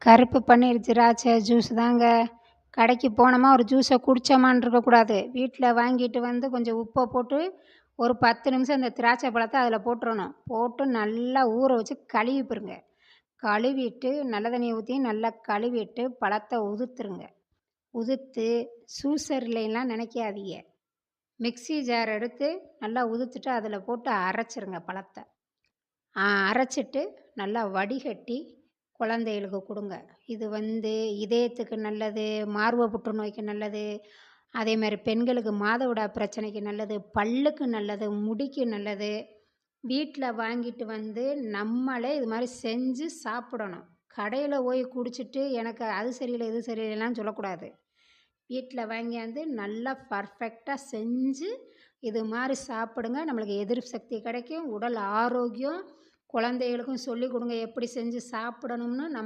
கருப்பு பன்னீர் திராட்சை ஜூஸ் தாங்க. கடைக்கு போனோமா ஒரு ஜூஸை குடிச்சோமான்னு இருக்கக்கூடாது. வீட்டில் வாங்கிட்டு வந்து கொஞ்சம் உப்பை போட்டு ஒரு 10 நிமிஷம் இந்த திராட்சை பழத்தை அதில் போட்டுறணும். போட்டு நல்லா ஊற வச்சு கழுவிப்பிருங்க. கழுவிட்டு நல்ல தண்ணியை ஊற்றி நல்லா கழுவிட்டு பழத்தை உதுத்துருங்க. உதுத்து சூசர்லாம் நினைக்காதீங்க. மிக்ஸி ஜார் எடுத்து நல்லா உதுத்துட்டு அதில் போட்டு அரைச்சிருங்க பழத்தை. அரைச்சிட்டு நல்லா வடிகட்டி குழந்தைகளுக்கு கொடுங்க. இது இதயத்துக்கு நல்லது, மார்பக புற்றுநோய்க்கு நல்லது, அதேமாதிரி பெண்களுக்கு மாதவிடாய் பிரச்சனைக்கு நல்லது, பல்லுக்கு நல்லது, முடிக்கு நல்லது. வீட்டில் வாங்கிட்டு வந்து நம்மளே இது மாதிரி செஞ்சு சாப்பிடணும். கடையில் போய் குடிச்சிட்டு எனக்கு அது சரியில்லை இது சரியில்லைலாம் சொல்லக்கூடாது. வீட்டில் வாங்கியாந்து நல்லா பர்ஃபெக்டாக செஞ்சு இது மாதிரி சாப்பிடுங்க. நம்மளுக்கு எதிர்ப்பு சக்தி கிடைக்கும், உடல் ஆரோக்கியம். குழந்தைகளுக்கும் சொல்லிக் கொடுங்க எப்படி செஞ்சு சாப்பிடணும்னு. நம்ம